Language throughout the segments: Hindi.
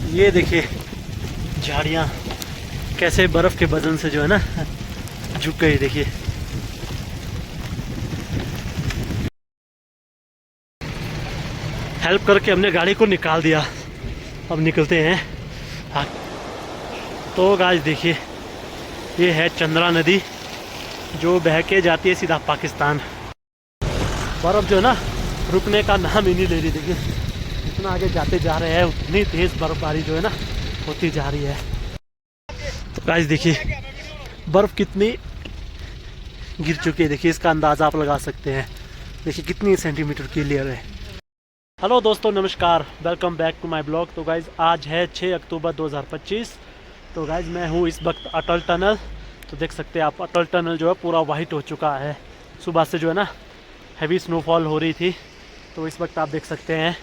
ये देखिए झाड़ियाँ कैसे बर्फ़ के वजन से जो है ना झुक गई। देखिए हेल्प करके हमने गाड़ी को निकाल दिया। अब निकलते हैं। हाँ, तो गाइस देखिए ये है चंद्रा नदी जो बह के जाती है सीधा पाकिस्तान। बर्फ़ जो है ना रुकने का नाम ही नहीं ले रही। देखिए जितना आगे जाते जा रहे हैं उतनी तेज़ बर्फबारी जो है ना होती जा रही है। तो गाइस देखिए बर्फ़ कितनी गिर चुकी है। देखिए इसका अंदाज़ा आप लगा सकते हैं। देखिए कितनी सेंटीमीटर की लेयर है। हेलो दोस्तों, नमस्कार, welcome back to my blog. तो गाइज़ आज है 6 अक्टूबर 2025। तो गाइज़ मैं हूँ इस वक्त अटल टनल। तो देख सकते हैं आप अटल टनल जो है पूरा वाइट हो चुका है। सुबह से जो है ना हैवी स्नोफॉल हो रही थी। तो इस वक्त आप देख सकते हैं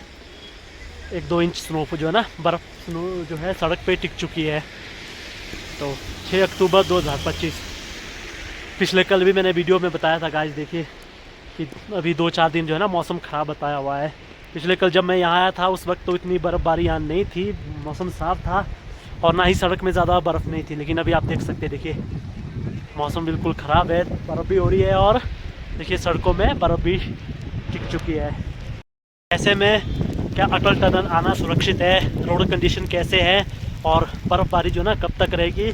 1-2 इंच स्नो जो है ना बर्फ़ स्नो जो है सड़क पे टिक चुकी है। तो 6 अक्टूबर 2025। पिछले कल भी मैंने वीडियो में बताया था गाइस देखिए कि अभी 2-4 दिन जो है ना मौसम ख़राब बताया हुआ है। पिछले कल जब मैं यहाँ आया था उस वक्त तो इतनी बर्फ़बारी यहाँ नहीं थी, मौसम साफ़ था और ना ही सड़क में ज़्यादा बर्फ़ नहीं थी। लेकिन अभी आप देख सकते हैं देखिए मौसम बिल्कुल ख़राब है, बर्फ़ भी हो रही है और देखिए सड़कों में बर्फ़ भी टिक चुकी है। ऐसे में क्या अटल टनल आना सुरक्षित है? रोड कंडीशन कैसे है और बर्फ़बारी जो ना कब तक रहेगी?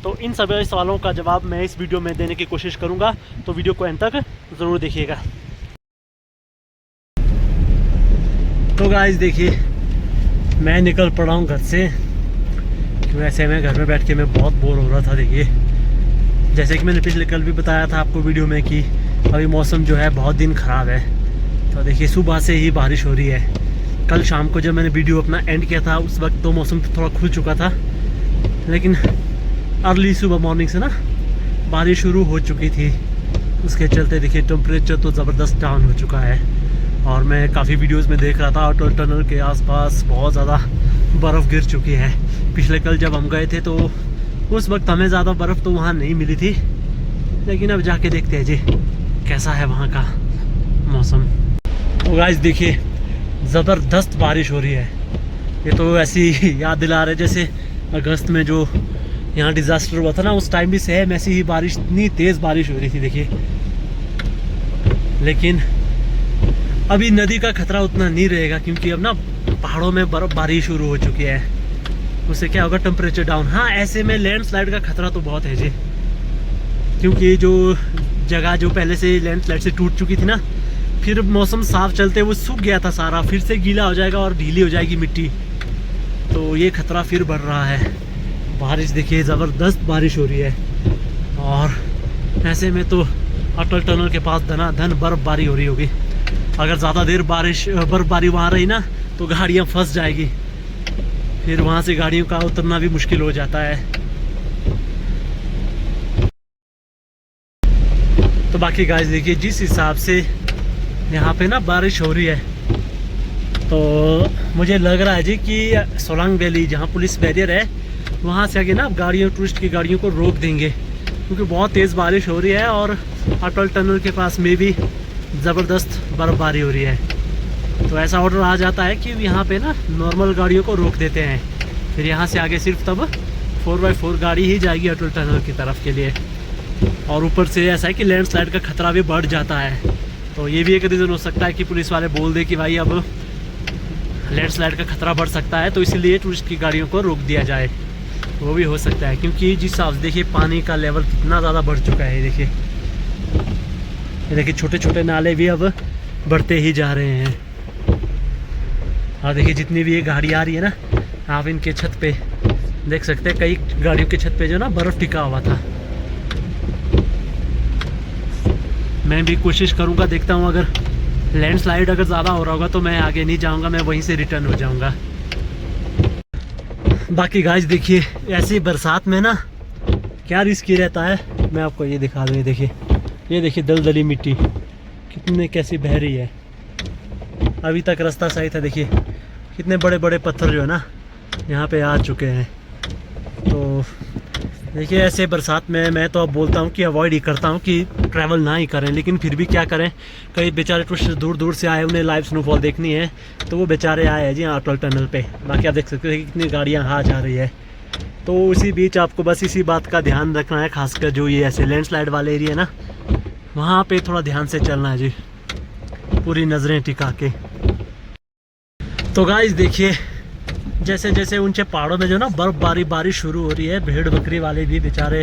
तो इन सभी सवालों का जवाब मैं इस वीडियो में देने की कोशिश करूंगा। तो वीडियो को एंड तक ज़रूर देखिएगा। तो गाइस देखिए मैं निकल पड़ा हूँ घर से। वैसे मैं घर में बैठ के मैं बहुत बोर हो रहा था। देखिए जैसे कि मैंने पिछले कल भी बताया था आपको वीडियो में कि अभी मौसम जो है बहुत दिन ख़राब है। तो देखिए सुबह से ही बारिश हो रही है। कल शाम को जब मैंने वीडियो अपना एंड किया था उस वक्त तो मौसम थोड़ा खुल चुका था, लेकिन अर्ली सुबह मॉर्निंग से ना बारिश शुरू हो चुकी थी। उसके चलते देखिए टेम्परेचर तो ज़बरदस्त डाउन हो चुका है। और मैं काफ़ी वीडियोस में देख रहा था अटल टनल के आसपास बहुत ज़्यादा बर्फ़ गिर चुकी है। पिछले कल जब हम गए थे तो उस वक्त हमें ज़्यादा बर्फ़ तो वहाँ नहीं मिली थी, लेकिन अब जाके देखते हैं जी कैसा है वहाँ का मौसम। तो गाइस देखिए ज़बरदस्त बारिश हो रही है। ये तो ऐसी याद दिला रहे जैसे अगस्त में जो यहाँ डिज़ास्टर हुआ था ना उस टाइम भी सेम ऐसी ही बारिश, इतनी तेज़ बारिश हो रही थी देखिए। लेकिन अभी नदी का खतरा उतना नहीं रहेगा क्योंकि अब ना पहाड़ों में बर्फ़बारी शुरू हो चुकी है। उससे क्या होगा, टेम्परेचर डाउन। हाँ ऐसे में लैंडस्लाइड का खतरा तो बहुत है जी, क्योंकि जो जगह जो पहले से लैंडस्लाइड से टूट चुकी थी ना, फिर मौसम साफ चलते वो सूख गया था सारा, फिर से गीला हो जाएगा और ढीली हो जाएगी मिट्टी। तो ये खतरा फिर बढ़ रहा है। बारिश देखिए ज़बरदस्त बारिश हो रही है और ऐसे में तो अटल टनल के पास धनाधन बर्फ़बारी हो रही होगी। अगर ज़्यादा देर बर्फ़बारी वहाँ रही ना तो गाड़ियाँ फंस जाएगी, फिर वहाँ से गाड़ियों का उतरना भी मुश्किल हो जाता है। तो बाकी गाइस देखिए जिस हिसाब से यहाँ पे ना बारिश हो रही है तो मुझे लग रहा है जी कि सोलांग वैली जहाँ पुलिस बैरियर है वहाँ से आगे ना गाड़ियों टूरिस्ट की गाड़ियों को रोक देंगे, क्योंकि बहुत तेज़ बारिश हो रही है और अटल टनल के पास में भी ज़बरदस्त बर्फ़बारी हो रही है। तो ऐसा ऑर्डर आ जाता है कि यहाँ पे ना नॉर्मल गाड़ियों को रोक देते हैं, फिर यहाँ से आगे सिर्फ तब 4x4 गाड़ी ही जाएगी अटल टनल की तरफ के लिए। और ऊपर से ऐसा है कि लैंडस्लाइड का खतरा भी बढ़ जाता है। तो ये भी एक रीज़न हो सकता है कि पुलिस वाले बोल दे कि भाई अब लैंडस्लाइड का खतरा बढ़ सकता है, तो इसीलिए टूरिस्ट की गाड़ियों को रोक दिया जाए। वो भी हो सकता है, क्योंकि जिस हिसाब से देखिए पानी का लेवल कितना ज़्यादा बढ़ चुका है। ये देखिए छोटे छोटे नाले भी अब बढ़ते ही जा रहे हैं। और देखिए जितनी भी ये गाड़ी आ रही है ना, आप इनके छत पे देख सकते हैं कई गाड़ियों के छत पे जो ना बर्फ़ टिका हुआ था। मैं भी कोशिश करूंगा, देखता हूं अगर लैंडस्लाइड अगर ज़्यादा हो रहा होगा तो मैं आगे नहीं जाऊंगा, मैं वहीं से रिटर्न हो जाऊंगा। बाकी गाइस देखिए ऐसी बरसात में ना क्या रिस्की रहता है, मैं आपको ये दिखा दूँ। ये देखिए दलदली मिट्टी कितने कैसी बह रही है। अभी तक रास्ता सही था, देखिए कितने बड़े बड़े पत्थर जो है ना यहाँ पे आ चुके हैं। तो देखिए ऐसे बरसात में मैं तो अब बोलता हूँ कि अवॉइड ही करता हूँ कि ट्रैवल ना ही करें, लेकिन फिर भी क्या करें, कई बेचारे टूरिस्ट दूर दूर से आए, उन्हें लाइव स्नोफॉल देखनी है, तो वो बेचारे आए हैं जी अटल टनल पे। बाकी आप देख सकते हैं कि कितनी गाड़ियाँ आ जा रही है। तो इसी बीच आपको बस इसी बात का ध्यान रखना है, खासकर जो ये ऐसे लैंडस्लाइड वाले एरिया है ना, वहाँ पे थोड़ा ध्यान से चलना है जी, पूरी नज़रें टिका के। तो गाइस देखिए जैसे जैसे ऊंचे पहाड़ों में जो ना बर्फबारी बारिश शुरू हो रही है, भेड़ बकरी वाले भी बेचारे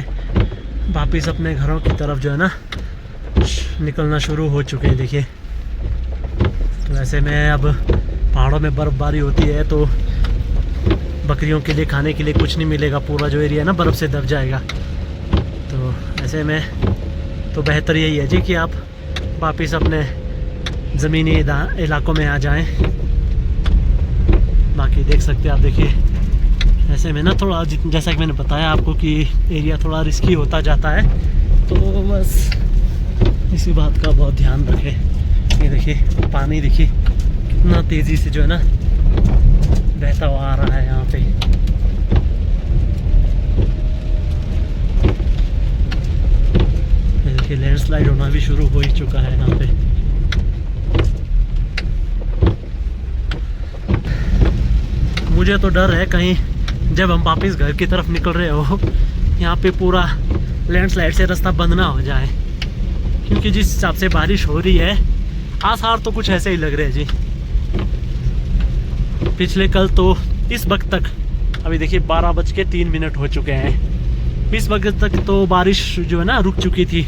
वापिस अपने घरों की तरफ जो है ना निकलना शुरू हो चुके हैं। देखिए तो ऐसे में अब पहाड़ों में बर्फबारी होती है तो बकरियों के लिए खाने के लिए कुछ नहीं मिलेगा, पूरा जो एरिया है ना बर्फ़ से दब जाएगा। तो ऐसे में तो बेहतर यही है जी कि आप वापिस अपने ज़मीनी इलाकों में आ जाएं। बाकी देख सकते हैं आप, देखिए ऐसे में ना थोड़ा जैसा कि मैंने बताया आपको कि एरिया थोड़ा रिस्की होता जाता है, तो बस इसी बात का बहुत ध्यान रखें। ये देखिए पानी देखिए कितना तेज़ी से जो है ना बहता हुआ आ रहा है यहाँ पे। ये देखिए लैंडस्लाइड होना भी शुरू हो ही चुका है यहाँ पे। मुझे तो डर है कहीं जब हम वापस घर की तरफ निकल रहे हो यहाँ पे पूरा लैंडस्लाइड से रास्ता बंद ना हो जाए, क्योंकि जिस हिसाब से बारिश हो रही है आसार तो कुछ ऐसे ही लग रहे हैं जी। पिछले कल तो इस वक्त तक, अभी देखिए 12:03 हो चुके हैं, इस वक्त तक तो बारिश जो है ना रुक चुकी थी।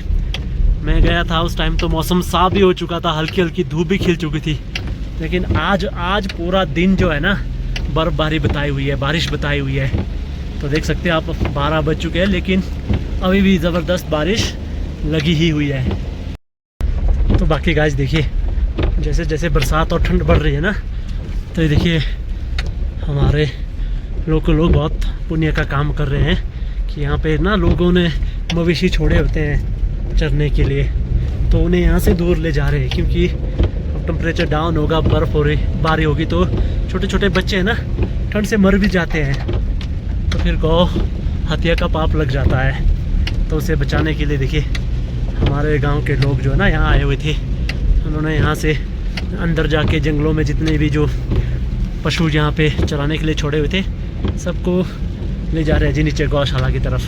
मैं गया था उस टाइम तो मौसम साफ भी हो चुका था, हल्की हल्की धूप भी खिल चुकी थी, लेकिन आज पूरा दिन जो है ना बर्फबारी बताई हुई है, बारिश बताई हुई है। तो देख सकते हैं आप 12 बज चुके हैं, लेकिन अभी भी ज़बरदस्त बारिश लगी ही हुई है। तो बाकी गाइस देखिए जैसे जैसे बरसात और ठंड बढ़ रही है ना, तो ये देखिए हमारे लोकल लोग बहुत पुण्य का काम कर रहे हैं कि यहाँ पे ना लोगों ने मवेशी छोड़े होते हैं चरने के लिए, तो उन्हें यहाँ से दूर ले जा रहे हैं, क्योंकि अब टेम्परेचर डाउन होगा, बर्फ़ हो रही बारी होगी, तो छोटे छोटे बच्चे हैं ना ठंड से मर भी जाते हैं, तो फिर गौ हत्या का पाप लग जाता है। तो उसे बचाने के लिए देखिए हमारे गांव के लोग जो है ना यहाँ आए हुए थे, उन्होंने यहाँ से अंदर जाके जंगलों में जितने भी जो पशु यहाँ पे चराने के लिए छोड़े हुए थे सबको ले जा रहे हैं जी नीचे गौशाला की तरफ।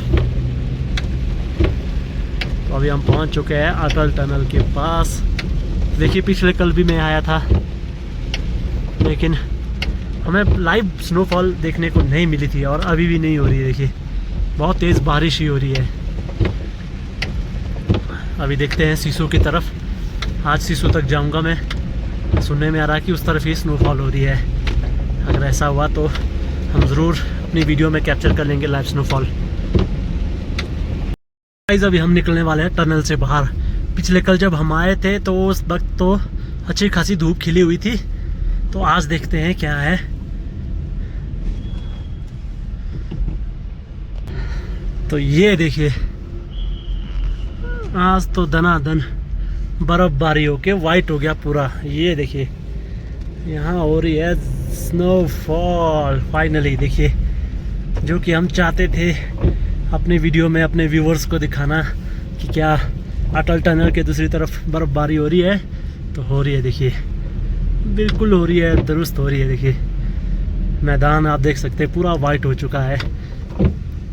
तो अभी हम पहुँच चुके हैं अटल टनल के पास। देखिए पिछले कल भी मैं आया था, लेकिन हमें लाइव स्नोफॉल देखने को नहीं मिली थी, और अभी भी नहीं हो रही है। देखिए बहुत तेज़ बारिश ही हो रही है। अभी देखते हैं सीसू की तरफ, आज सीसू तक जाऊंगा मैं। सुनने में आ रहा है कि उस तरफ ही स्नोफॉल हो रही है। अगर ऐसा हुआ तो हम ज़रूर अपनी वीडियो में कैप्चर कर लेंगे लाइव स्नोफॉल। गाइस अभी हम निकलने वाले हैं टनल से बाहर। पिछले कल जब हम आए थे तो उस वक्त तो अच्छी खासी धूप खिली हुई थी, तो आज देखते हैं क्या है। तो ये देखिए आज तो दनादन बर्फबारी होके वाइट हो गया पूरा। ये देखिए यहाँ हो रही है स्नोफॉल फाइनली। देखिए जो कि हम चाहते थे अपने वीडियो में अपने व्यूवर्स को दिखाना कि क्या अटल टनल के दूसरी तरफ बर्फबारी हो रही है, तो हो रही है। देखिए बिल्कुल हो रही है, दुरुस्त हो रही है। देखिए मैदान आप देख सकते हैं पूरा वाइट हो चुका है,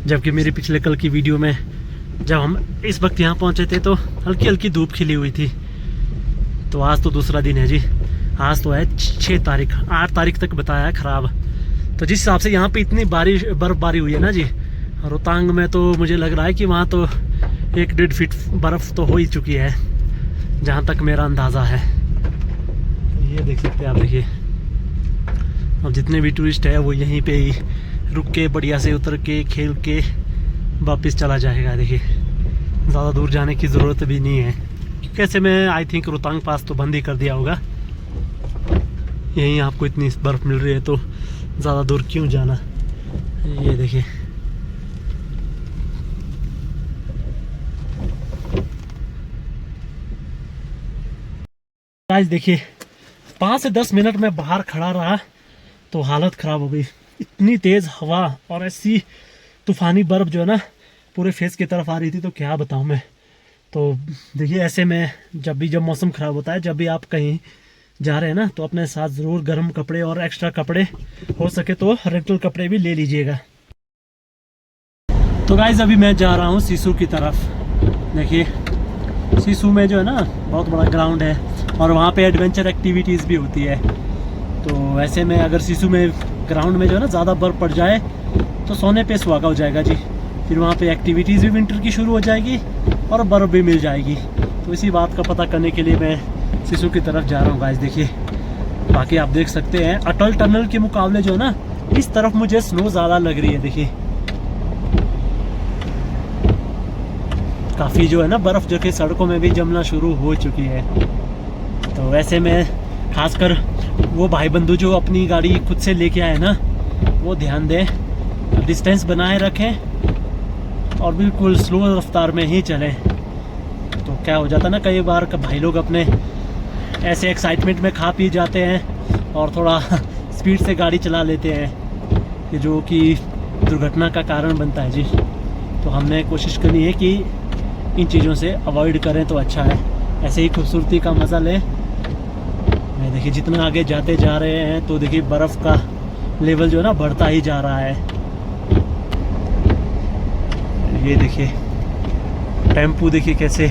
जबकि मेरी पिछले कल की वीडियो में जब हम इस वक्त यहाँ पहुँचे थे तो हल्की हल्की धूप खिली हुई थी। तो आज तो दूसरा दिन है जी, आज तो है 6 तारीख, 8 तारीख तक बताया है ख़राब। तो जिस हिसाब से यहाँ पे इतनी बर्फबारी हुई है ना जी, रोहतांग में तो मुझे लग रहा है कि वहाँ तो 1-1.5 फीट बर्फ़ तो हो ही चुकी है, जहाँ तक मेरा अंदाज़ा है। ये देख सकते हैं आप। देखिए अब जितने भी टूरिस्ट है वो यहीं पे ही रुक के बढ़िया से उतर के खेल के वापस चला जाएगा। देखिए ज़्यादा दूर जाने की ज़रूरत भी नहीं है, कैसे मैं आई थिंक रोहतांग पास तो बंद ही कर दिया होगा। यहीं आपको इतनी बर्फ़ मिल रही है तो ज़्यादा दूर क्यों जाना। ये देखिए गाइस, देखिए 5 से 10 मिनट में बाहर खड़ा रहा तो हालत ख़राब हो गई। इतनी तेज़ हवा और ऐसी तूफ़ानी बर्फ़ जो है ना पूरे फेस की तरफ आ रही थी, तो क्या बताऊँ मैं। तो देखिए ऐसे में जब मौसम ख़राब होता है, जब भी आप कहीं जा रहे हैं ना, तो अपने साथ ज़रूर गर्म कपड़े और एक्स्ट्रा कपड़े, हो सके तो रेंटल कपड़े भी ले लीजिएगा। तो गाइस अभी मैं जा रहा हूँ सिसु की तरफ। देखिए सिसु में जो है ना बहुत बड़ा ग्राउंड है, और वहाँ पे एडवेंचर एक्टिविटीज़ भी होती है। तो ऐसे में अगर सिसु में ग्राउंड में जो है ना ज़्यादा बर्फ़ पड़ जाए तो सोने पे सुहागा हो जाएगा जी। फिर वहाँ पे एक्टिविटीज़ भी विंटर की शुरू हो जाएगी और बर्फ़ भी मिल जाएगी। तो इसी बात का पता करने के लिए मैं सिसु की तरफ जा रहा हूँ गाइस। देखिए बाकी आप देख सकते हैं अटल टनल के मुकाबले जो है ना, इस तरफ मुझे स्नो ज़्यादा लग रही है। देखिए काफ़ी जो है ना बर्फ़ जो कि सड़कों में भी जमना शुरू हो चुकी है। तो वैसे में खासकर वो भाई बंधु जो अपनी गाड़ी खुद से लेके आए ना, वो ध्यान दें, डिस्टेंस बनाए रखें और बिल्कुल स्लो रफ्तार में ही चलें। तो क्या हो जाता है ना, कई बार भाई लोग अपने ऐसे एक्साइटमेंट में खा पी जाते हैं और थोड़ा स्पीड से गाड़ी चला लेते हैं, जो कि दुर्घटना का कारण बनता है जी। तो हमने कोशिश करनी है कि इन चीज़ों से अवॉइड करें तो अच्छा है। ऐसे ही खूबसूरती का मज़ा लें। मैं देखिए जितना आगे जाते जा रहे हैं तो देखिए बर्फ़ का लेवल जो है ना बढ़ता ही जा रहा है। ये देखिए टेम्पू देखिए कैसे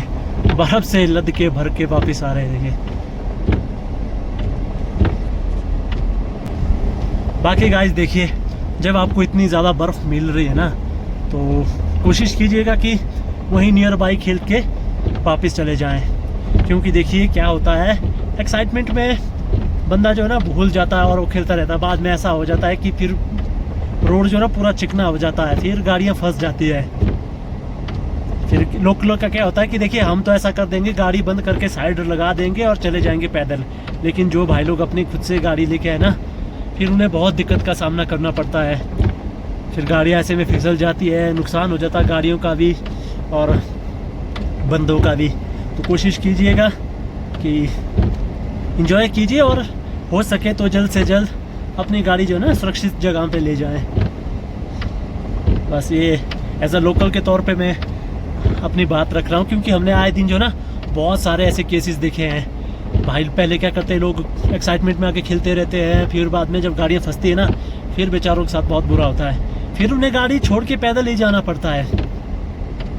बर्फ़ से लद के भर के वापस आ रहे हैं। देखिए बाकी गाइस देखिए जब आपको इतनी ज़्यादा बर्फ़ मिल रही है ना, तो कोशिश कीजिएगा कि वहीं नियर बाई खेल के वापस चले जाएं। क्योंकि देखिए क्या होता है, एक्साइटमेंट में बंदा जो है ना भूल जाता है और वो खेलता रहता है। बाद में ऐसा हो जाता है कि फिर रोड जो है ना पूरा चिकना हो जाता है, फिर गाड़ियाँ फंस जाती है। फिर लोग का क्या होता है कि देखिए हम तो ऐसा कर देंगे, गाड़ी बंद करके साइड लगा देंगे और चले जाएंगे पैदल। लेकिन जो भाई लोग अपनी खुद से गाड़ी लेके आए ना, फिर उन्हें बहुत दिक्कत का सामना करना पड़ता है। फिर गाड़ियाँ ऐसे में फिसल जाती है, नुकसान हो जाता है गाड़ियों का भी और बंदों का भी। तो कोशिश कीजिएगा कि एंजॉय कीजिए और हो सके तो जल्द से जल्द अपनी गाड़ी जो है ना सुरक्षित जगह पे ले जाएं। बस ये एज अ लोकल के तौर पे मैं अपनी बात रख रहा हूँ, क्योंकि हमने आए दिन जो ना बहुत सारे ऐसे केसेस देखे हैं। भाई पहले क्या करते हैं लोग, एक्साइटमेंट में आके खेलते रहते हैं, फिर बाद में जब गाड़ियाँ फंसती है ना, फिर बेचारों के साथ बहुत बुरा होता है। फिर उन्हें गाड़ी छोड़ के पैदल ही जाना पड़ता है।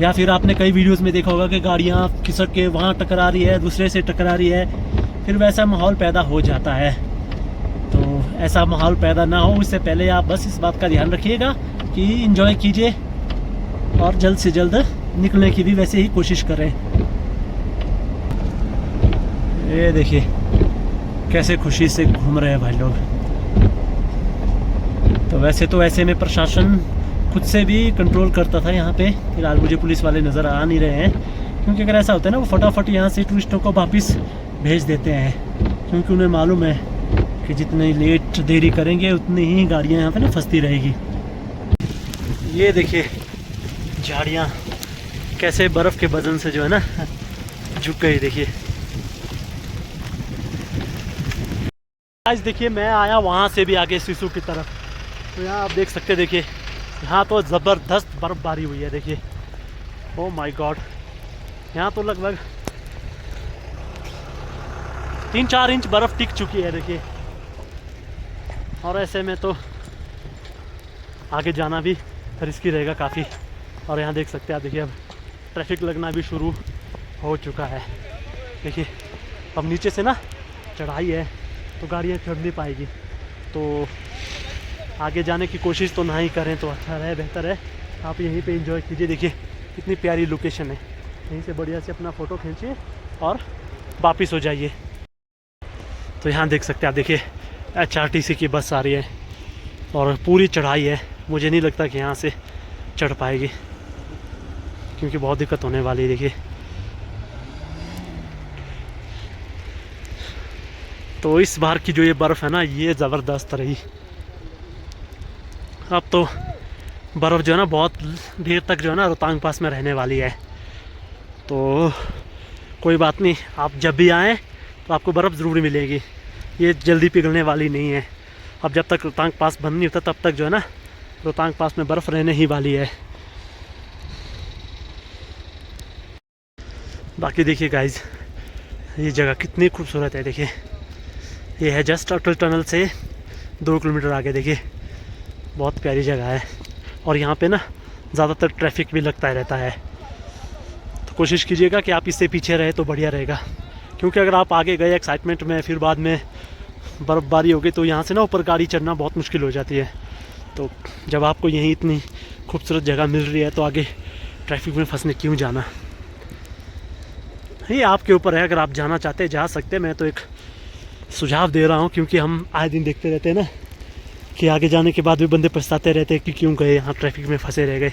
या फिर आपने कई वीडियोस में देखा होगा कि गाड़ियाँ खिसक के वहाँ टकरा रही है, दूसरे से टकरा रही है, फिर वैसा माहौल पैदा हो जाता है। तो ऐसा माहौल पैदा ना हो, इससे पहले आप बस इस बात का ध्यान रखिएगा कि एंजॉय कीजिए और जल्द से जल्द निकलने की भी वैसे ही कोशिश करें। ये देखिए कैसे खुशी से घूम रहे हैं भाई लोग। तो वैसे तो ऐसे में प्रशासन खुद से भी कंट्रोल करता था यहाँ पे, फिलहाल मुझे पुलिस वाले नज़र आ नहीं रहे हैं। क्योंकि अगर ऐसा होता है ना, वो फटाफट यहाँ से टूरिस्टों को वापस भेज देते हैं, क्योंकि उन्हें मालूम है कि जितनी लेट देरी करेंगे उतनी ही गाड़ियाँ यहाँ पे ना फंसती रहेगी। ये देखिए झाड़ियाँ कैसे बर्फ़ के वजन से जो है ना झुक गई। देखिए आज देखिए मैं आया वहाँ से भी आगे सिसु की तरफ, तो यहाँ आप देख सकते हैं। देखिए यहाँ तो ज़बरदस्त बर्फ़बारी हुई है। देखिए ओ माय गॉड, यहाँ तो लगभग 3-4 इंच बर्फ़ टिक चुकी है। देखिए और ऐसे में तो आगे जाना भी रिस्की रहेगा काफ़ी। और यहाँ देख सकते हैं आप, देखिए अब ट्रैफिक लगना भी शुरू हो चुका है। देखिए अब नीचे से ना चढ़ाई है तो गाड़ियाँ चढ़ नहीं पाएगी, तो आगे जाने की कोशिश तो ना ही करें तो अच्छा रहे, बेहतर है आप यहीं पे एंजॉय कीजिए। देखिए कितनी प्यारी लोकेशन है, यहीं से बढ़िया से अपना फ़ोटो खींचिए और वापस हो जाइए। तो यहाँ देख सकते हैं आप, देखिए HRTC की बस आ रही है और पूरी चढ़ाई है। मुझे नहीं लगता कि यहाँ से चढ़ पाएगी, क्योंकि बहुत दिक्कत होने वाली है। देखिए तो इस बार की जो ये बर्फ़ है ना, ये ज़बरदस्त रही। अब तो बर्फ़ जो है ना बहुत देर तक जो है ना रोहतांग पास में रहने वाली है। तो कोई बात नहीं, आप जब भी आएँ तो आपको बर्फ़ ज़रूर मिलेगी, ये जल्दी पिघलने वाली नहीं है। अब जब तक रोहतांग पास बंद नहीं होता तब तक जो है ना रोहतांग पास में बर्फ़ रहने ही वाली है। बाकी देखिए गाइज, ये जगह कितनी खूबसूरत है। देखिए ये है जस्ट अटल टनल से 2 किलोमीटर आगे। देखिए बहुत प्यारी जगह है और यहाँ पे ना ज़्यादातर ट्रैफिक भी लगता रहता है, तो कोशिश कीजिएगा कि आप इससे पीछे रहे तो बढ़िया रहेगा। क्योंकि अगर आप आगे गए एक्साइटमेंट में, फिर बाद में बर्फ़बारी हो गई तो यहाँ से ना ऊपर गाड़ी चढ़ना बहुत मुश्किल हो जाती है। तो जब आपको यहीं इतनी खूबसूरत जगह मिल रही है तो आगे ट्रैफिक में फंसने क्यों जाना। ये आपके ऊपर है, अगर आप जाना चाहते जा सकते। मैं तो एक सुझाव दे रहा हूँ, क्योंकि हम आए दिन देखते रहते हैं ना कि आगे जाने के बाद भी बंदे पछताते रहते हैं कि क्यों गए यहाँ, ट्रैफिक में फंसे रह गए।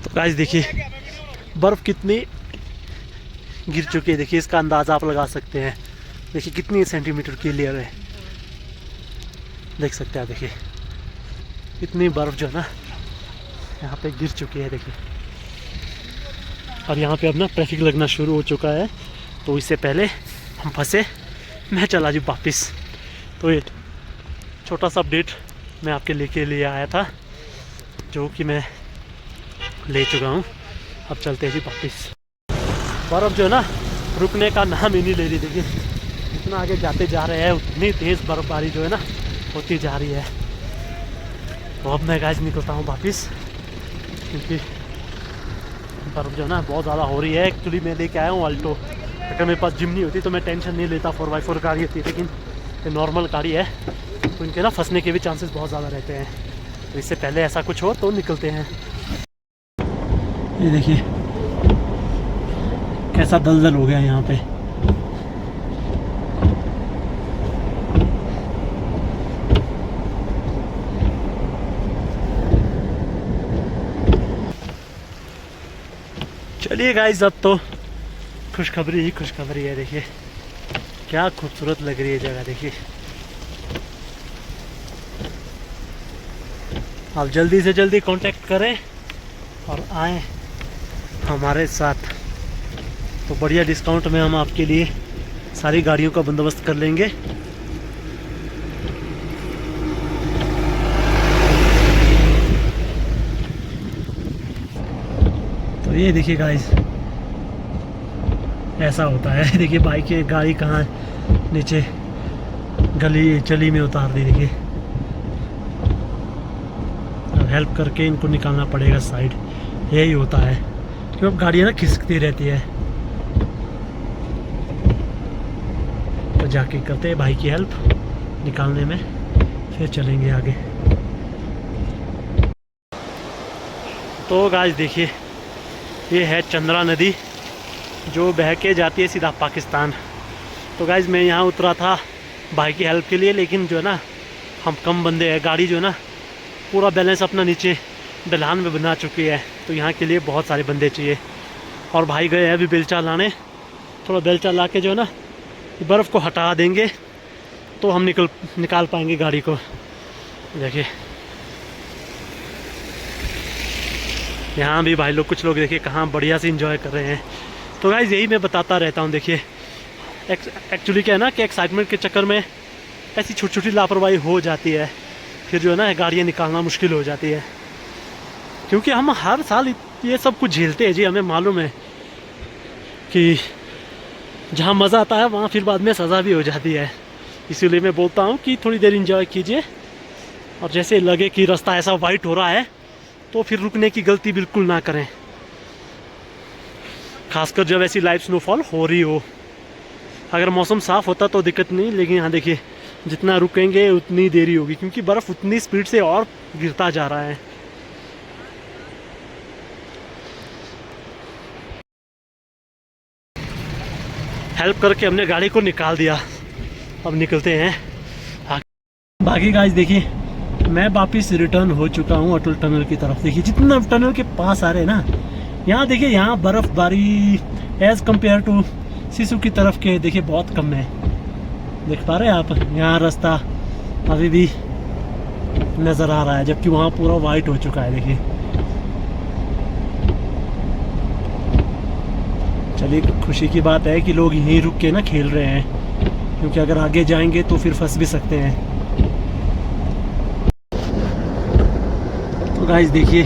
तो गाइस देखिए बर्फ़ कितनी गिर चुकी है। देखिए इसका अंदाज़ा आप लगा सकते हैं। देखिए कितनी सेंटीमीटर की लेयर है, देख सकते हैं। देखिए इतनी बर्फ़ जो है ना यहाँ पे गिर चुकी है। देखिए और यहाँ पे अब ना ट्रैफिक लगना शुरू हो चुका है। तो इससे पहले हम फंसे, मैं चला जी वापस। तो ये छोटा सा अपडेट मैं आपके लिए आया था, जो कि मैं ले चुका हूँ। अब चलते हैं जी वापस। बर्फ़ जो है ना रुकने का नाम ही नहीं ले रही। देखिए जितना आगे जाते जा रहे हैं उतनी तेज़ बर्फ़बारी जो है ना होती जा रही है। तो अब मैं गाइस निकलता हूँ वापस, क्योंकि बर्फ़ जो है ना बहुत ज़्यादा हो रही है। एक्चुअली मैं लेके आया हूँ अल्टो। अगर मेरे पास जिम नहीं होती तो मैं टेंशन नहीं लेता, 4x4 गाड़ी होती है, लेकिन ये नॉर्मल गाड़ी है तो इनके ना फंसने के भी चांसेस बहुत ज़्यादा रहते हैं। तो इससे पहले ऐसा कुछ हो तो निकलते हैं। ये देखिए कैसा दलदल हो गया यहाँ पे। चलिए गाइस, अब तो खुशखबरी ही खुशखबरी है। देखिए क्या खूबसूरत लग रही है जगह। देखिए आप जल्दी से जल्दी कांटेक्ट करें और आएँ हमारे साथ। तो बढ़िया डिस्काउंट में हम आपके लिए सारी गाड़ियों का बंदोबस्त कर लेंगे। तो ये देखिए गाइस ऐसा होता है। देखिए बाइक की गाड़ी कहाँ नीचे गली चली में उतार दी। देखिए हेल्प करके इनको निकालना पड़ेगा साइड। यही होता है क्योंकि गाड़ियाँ ना खिसकती रहती है। तो जाके करते हैं भाई की हेल्प निकालने में, फिर चलेंगे आगे। तो गाइस देखिए ये है चंद्रा नदी, जो बह के जाती है सीधा पाकिस्तान। तो गाइस मैं यहाँ उतरा था भाई की हेल्प के लिए, लेकिन जो है ना हम कम बंदे हैं। गाड़ी जो है ना पूरा बैलेंस अपना नीचे ढलान में बना चुकी है, तो यहाँ के लिए बहुत सारे बंदे चाहिए। और भाई गए हैं अभी बेलचा लाने। थोड़ा बेलचा ला के जो है ना बर्फ़ को हटा देंगे तो हम निकाल पाएंगे गाड़ी को। देखिए यहाँ भी भाई लोग, कुछ लोग देखिए कहाँ बढ़िया से इंजॉय कर रहे हैं। तो गाइस यही मैं बताता रहता हूँ। देखिए एक्चुअली क्या है ना कि एक्साइटमेंट के चक्कर में ऐसी छोटी छोटी लापरवाही हो जाती है, फिर जो है ना गाड़ियाँ निकालना मुश्किल हो जाती है। क्योंकि हम हर साल ये सब कुछ झेलते हैं जी, हमें मालूम है कि जहाँ मज़ा आता है वहाँ फिर बाद में सज़ा भी हो जाती है। इसीलिए मैं बोलता हूँ कि थोड़ी देर इंजॉय कीजिए, और जैसे लगे कि रास्ता ऐसा वाइट हो रहा है तो फिर रुकने की गलती बिल्कुल ना करें, खासकर जब ऐसी लाइव स्नोफॉल हो रही हो। अगर मौसम साफ़ होता तो दिक्कत नहीं, लेकिन यहाँ देखिए जितना रुकेंगे उतनी देरी होगी, क्योंकि बर्फ़ उतनी स्पीड से और गिरता जा रहा है। हेल्प करके हमने गाड़ी को निकाल दिया, अब निकलते हैं। बाकी गाइस देखिए मैं वापिस रिटर्न हो चुका हूँ अटल टनल की तरफ। देखिए जितना टनल के पास आ रहे हैं ना, यहाँ देखिए यहाँ बर्फ़बारी एज़ कम्पेयर टू सिसु की तरफ के देखिए बहुत कम है। देख पा रहे हैं आप, यहाँ रास्ता अभी भी नज़र आ रहा है, जबकि वहाँ पूरा वाइट हो चुका है। देखिए चलिए खुशी की बात है कि लोग यहीं रुक के ना खेल रहे हैं, क्योंकि अगर आगे जाएंगे तो फिर फंस भी सकते हैं। तो गाइस देखिए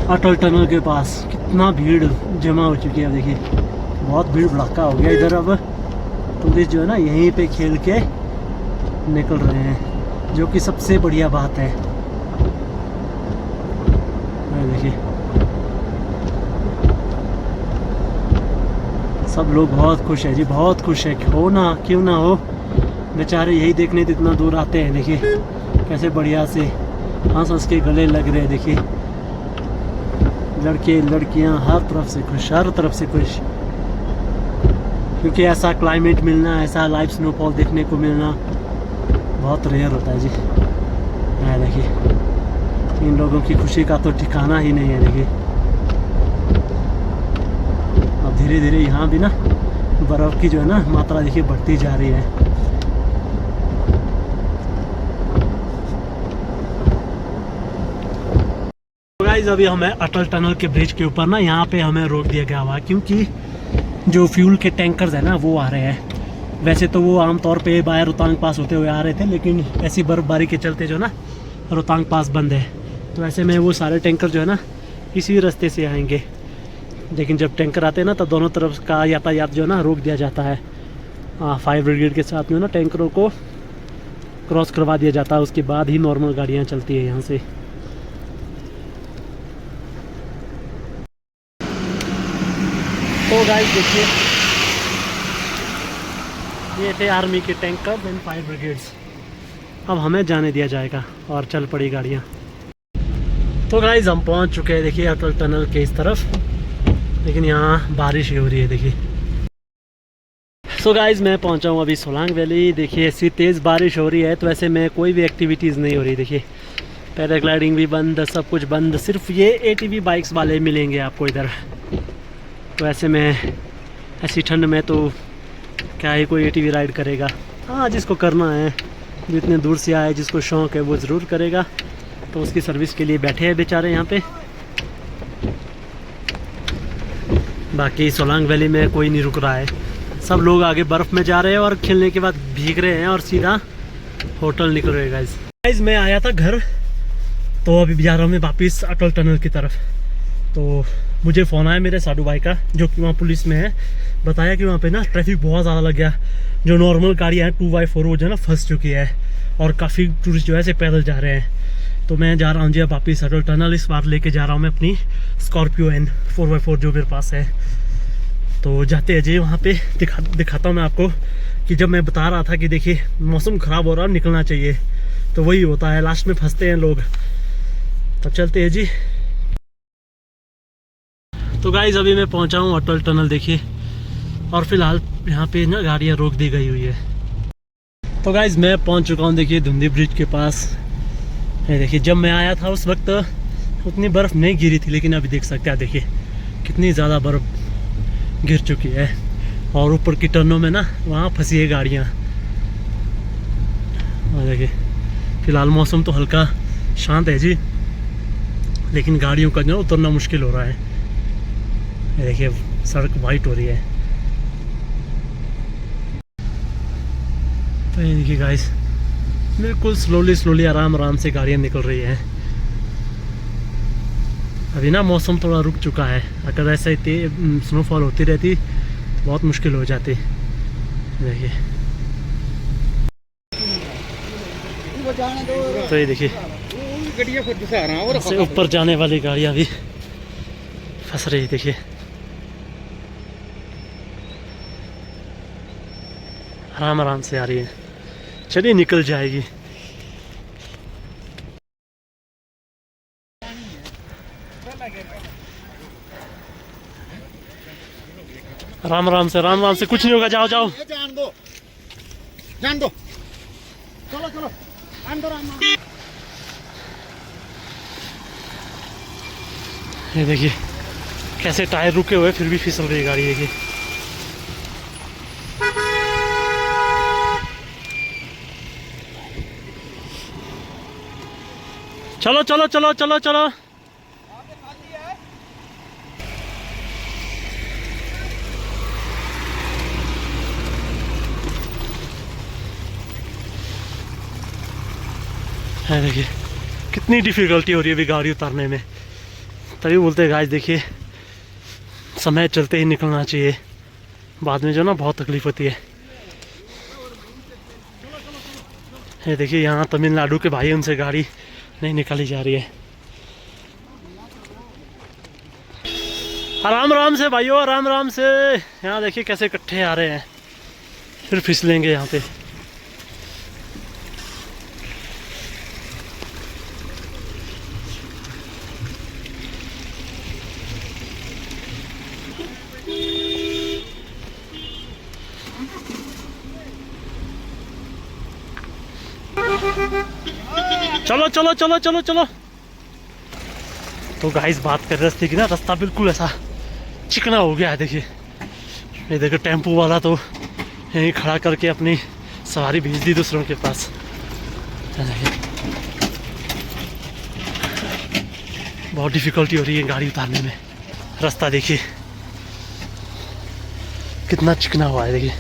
अटल टनल के पास कितना भीड़ जमा हो चुकी है। देखिए बहुत भीड़ भड़का हो गया इधर। अब टूरिस्ट जो है ना यहीं पे खेल के निकल रहे हैं, जो कि सबसे बढ़िया बात है। देखिए सब लोग बहुत खुश है जी, बहुत खुश है। क्यों ना हो, बेचारे यही देखने तो इतना दूर आते हैं। देखिए कैसे बढ़िया से हंस हंस के गले लग रहे हैं। देखिए लड़के लड़कियां हर तरफ से खुश, हर तरफ से खुश, क्योंकि ऐसा क्लाइमेट मिलना, ऐसा लाइव स्नोफॉल देखने को मिलना बहुत रेयर होता है जी। देखिए इन लोगों की खुशी का तो ठिकाना ही नहीं है। देखिए अब धीरे धीरे यहाँ भी ना बर्फ़ की जो है ना मात्रा देखिए बढ़ती जा रही है। गाइस अभी हमें अटल टनल के ब्रिज के ऊपर ना यहाँ पे हमें रोक दिया गया हुआ, क्योंकि जो फ्यूल के टैंकर्स है ना वो आ रहे हैं। वैसे तो वो आमतौर पे बाय रोहतांग पास होते हुए आ रहे थे, लेकिन ऐसी बर्फबारी के चलते जो ना रोहतांग पास बंद है, तो ऐसे में वो सारे टैंकर जो है ना इसी रास्ते से आएंगे। लेकिन जब टैंकर आते हैं ना तो दोनों तरफ का यातायात जो है ना रोक दिया जाता है। फायर ब्रिगेड के साथ में ना टैंकरों को क्रॉस करवा दिया जाता है, उसके बाद ही नॉर्मल गाड़ियाँ चलती है यहाँ से। तो गाइस देखिए ये थे आर्मी के टैंकर एंड फायर ब्रिगेड्स। अब हमें जाने दिया जाएगा और चल पड़ी गाड़ियाँ। तो गाइस हम पहुंच चुके हैं देखिए अटल टनल के इस तरफ, लेकिन यहाँ बारिश हो रही है। देखिए सो गाइस मैं पहुंचा हूँ अभी सोलांग वैली। देखिए ऐसी तेज़ बारिश हो रही है, तो ऐसे में कोई भी एक्टिविटीज़ नहीं हो रही। देखिए पैराग्लाइडिंग भी बंद, सब कुछ बंद, सिर्फ ये ATV बाइक्स वाले मिलेंगे आपको इधर। तो ऐसे में ऐसी ठंड में तो क्या ही कोई ATV राइड करेगा। हाँ जिसको करना है, जो इतने दूर से आए, जिसको शौक़ है वो ज़रूर करेगा। तो उसकी सर्विस के लिए बैठे हैं बेचारे यहाँ पे। बाकी सोलांग वैली में कोई नहीं रुक रहा है, सब लोग आगे बर्फ़ में जा रहे हैं और खेलने के बाद भीग रहे हैं और सीधा होटल निकल रहे हैं। गाइस मैं आया था घर, तो अभी जा रहा हूँ मैं वापस अटल टनल की तरफ। तो मुझे फ़ोन आया मेरे साडू भाई का, जो कि वहाँ पुलिस में है। बताया कि वहाँ पे ना ट्रैफिक बहुत ज़्यादा लग गया, जो नॉर्मल गाड़ियाँ हैं 2x4 वो जो है ना फंस चुकी है, और काफ़ी टूरिस्ट जो है ऐसे पैदल जा रहे हैं। तो मैं जा रहा हूँ जी अब वापस अटल टनल। इस बार लेके जा रहा हूँ मैं अपनी स्कॉर्पियो N 4x4 जो मेरे पास है। तो जाते हैं जी वहाँ पे, दिखाता हूँ मैं आपको कि जब मैं बता रहा था कि देखिए मौसम ख़राब हो रहा है, निकलना चाहिए, तो वही होता है, लास्ट में फंसते हैं लोग। तब चलते हैं जी। तो गाइस अभी मैं पहुँचा हूँ अटल टनल देखिए, और फिलहाल यहाँ पे ना गाड़ियाँ रोक दी गई हुई है। तो गाइस मैं पहुँच चुका हूँ देखिए धुंधी ब्रिज के पास। ये देखिए जब मैं आया था उस वक्त उतनी बर्फ़ नहीं गिरी थी, लेकिन अभी देख सकते हैं देखिए कितनी ज़्यादा बर्फ़ गिर चुकी है। और ऊपर की टर्नों में ना वहाँ फंसी है गाड़ियाँ। और देखिए फ़िलहाल मौसम तो हल्का शांत है जी, लेकिन गाड़ियों का जो उतरना मुश्किल हो रहा है। ये देखिए सड़क वाइट हो रही है। तो ये देखिए गाइस बिल्कुल स्लोली आराम से गाड़ियाँ निकल रही हैं। अभी ना मौसम थोड़ा रुक चुका है, अगर ऐसे ही स्नोफॉल होती रहती तो बहुत मुश्किल हो जाती। देखिए तो ये देखिए ऊपर जाने वाली गाड़ियाँ भी फंस रही। देखिए आराम से आ रही है, चलिए निकल जाएगी। आराम से कुछ नहीं होगा, जाओ जान दो चलो अंदर। ये देखिए कैसे टायर रुके हुए फिर भी फिसल रही गाड़ी है। चलो है। देखिए कितनी डिफिकल्टी हो रही है अभी गाड़ी उतारने में। तभी बोलते हैं गाइस देखिए समय चलते ही निकलना चाहिए, बाद में जो ना बहुत तकलीफ होती है। ये देखिए यहाँ तमिलनाडु के भाई, उनसे गाड़ी नहीं निकाली जा रही है। आराम आराम से भाइयों, आराम आराम से। यहाँ देखिए कैसे इकट्ठे आ रहे हैं, फिर फिसलेंगे यहाँ पे। चलो चलो चलो चलो चलो। तो गाइस बात कर रहे थे कि ना रास्ता बिल्कुल ऐसा चिकना हो गया है। देखिए ये देखो टेम्पो वाला तो यहीं खड़ा करके अपनी सवारी भेज दी दूसरों के पास। बहुत डिफिकल्टी हो रही है गाड़ी उतारने में। रास्ता देखिए कितना चिकना हुआ है देखिए।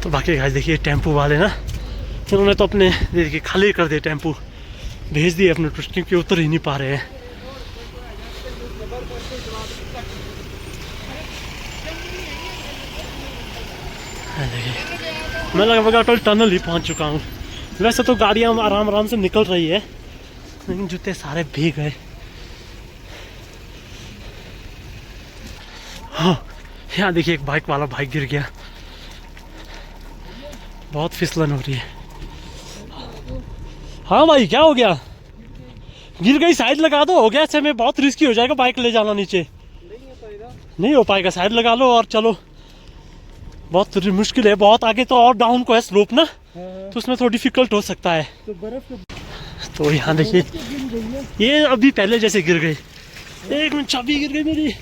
तो बाकी गाइस देखिए टेम्पो वाले ना, उन्होंने तो अपने देखिए खाली कर दिए, टेम्पो भेज दिए अपने टूरिस्ट, क्योंकि उतर ही नहीं पा रहे हैं। मैं लगभग अटल टनल ही पहुंच चुका हूँ। वैसे तो गाड़ियाँ आराम आराम से निकल रही है, लेकिन जूते सारे भीग गए। हाँ यहाँ देखिए एक बाइक वाला भाई गिर गया, बहुत फिसलन हो रही है। हाँ भाई क्या हो गया? गिर गई, साइड लगा दो। हो गया ऐसे में बहुत रिस्की हो जाएगा बाइक ले जाना नीचे। नहीं हो पाएगा, साइड लगा लो और चलो। बहुत मुश्किल है, बहुत आगे तो और डाउन को है स्लोप ना, तो उसमें थोड़ा डिफिकल्ट हो सकता है। तो यहाँ देखिए ये अभी पहले जैसे गिर गई। एक मिनट, चाबी गिर गई मेरी।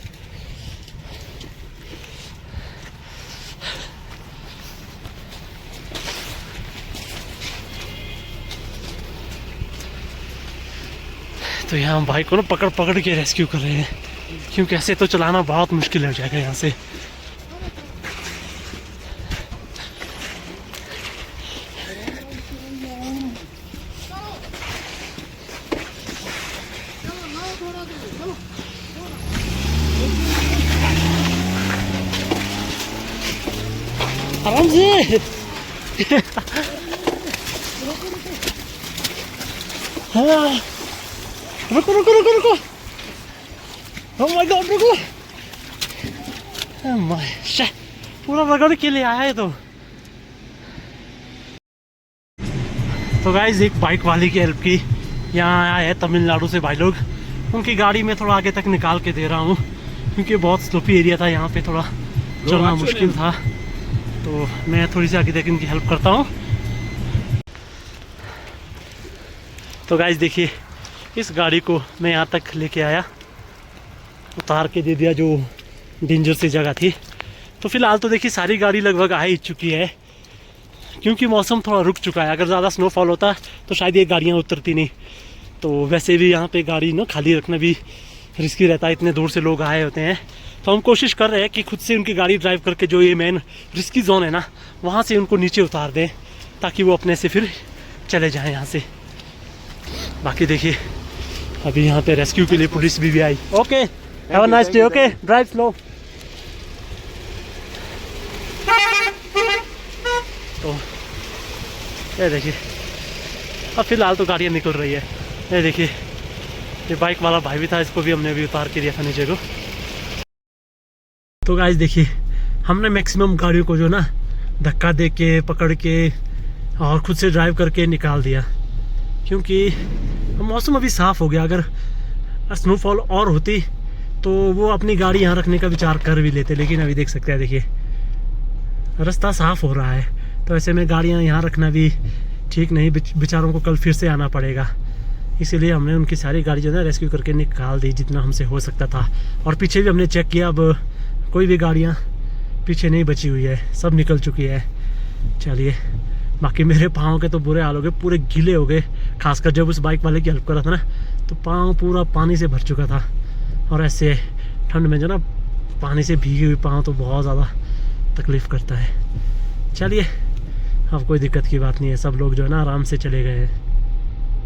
तो यहाँ हम भाई को ना पकड़ पकड़ के रेस्क्यू कर रहे हैं, क्योंकि ऐसे तो चलाना बहुत मुश्किल हो जाएगा यहाँ से। आराम से। हाँ रुको रुको रुको रुको। ओह माय गॉड रुको। पूरा रगड़ के लिए आया है। तो गाइस एक बाइक वाले की हेल्प की, यहाँ आया है तमिलनाडु से भाई लोग। उनकी गाड़ी में थोड़ा आगे तक निकाल के दे रहा हूँ, क्योंकि बहुत स्लोपी एरिया था, यहाँ पे थोड़ा चलना मुश्किल था। तो मैं थोड़ी सी आगे तक इनकी हेल्प करता हूँ। तो गाइस देखिए इस गाड़ी को मैं यहाँ तक लेके आया, उतार के दे दिया जो डेंजर सी जगह थी। तो फिलहाल तो देखिए सारी गाड़ी लगभग आ ही चुकी है, क्योंकि मौसम थोड़ा रुक चुका है। अगर ज़्यादा स्नोफॉल होता तो शायद ये गाड़ियाँ उतरती नहीं। तो वैसे भी यहाँ पे गाड़ी ना खाली रखना भी रिस्की रहता है, इतने दूर से लोग आए होते हैं। तो हम कोशिश कर रहे हैं कि खुद से उनकी गाड़ी ड्राइव करके जो ये मेन रिस्की जोन है ना, वहाँ से उनको नीचे उतार दें, ताकि वो अपने से फिर चले जाएँ यहाँ से। बाकी देखिए अभी यहाँ पे रेस्क्यू के लिए पुलिस भी आई। Okay have a nice day. Okay drive slow. तो ये देखिए अब फिलहाल तो गाड़ियाँ निकल रही है। ये देखिए ये बाइक वाला भाई भी था, इसको भी हमने अभी उतार के दिया था नीचे को। तो गाइस देखिए हमने मैक्सिमम गाड़ियों को जो ना धक्का दे के पकड़ के और खुद से ड्राइव करके निकाल दिया, क्योंकि मौसम अभी साफ़ हो गया। अगर स्नोफॉल और होती तो वो अपनी गाड़ी यहाँ रखने का विचार कर भी लेते, लेकिन अभी देख सकते हैं देखिए रास्ता साफ़ हो रहा है। तो ऐसे में गाड़ियाँ यहाँ रखना भी ठीक नहीं, बेचारों को कल फिर से आना पड़ेगा। इसीलिए हमने उनकी सारी गाड़ी जो है रेस्क्यू करके निकाल दी जितना हमसे हो सकता था। और पीछे भी हमने चेक किया, अब कोई भी गाड़ियाँ पीछे नहीं बची हुई है, सब निकल चुकी है। चलिए बाकी मेरे पाँव के तो बुरे हाल हो गए, पूरे गीले हो गए। खासकर जब उस बाइक वाले की हेल्प कर रहा था ना, तो पाँव पूरा पानी से भर चुका था। और ऐसे ठंड में जो ना पानी से भीगे हुए पाँव तो बहुत ज़्यादा तकलीफ़ करता है। चलिए अब कोई दिक्कत की बात नहीं है, सब लोग जो है ना आराम से चले गए हैं।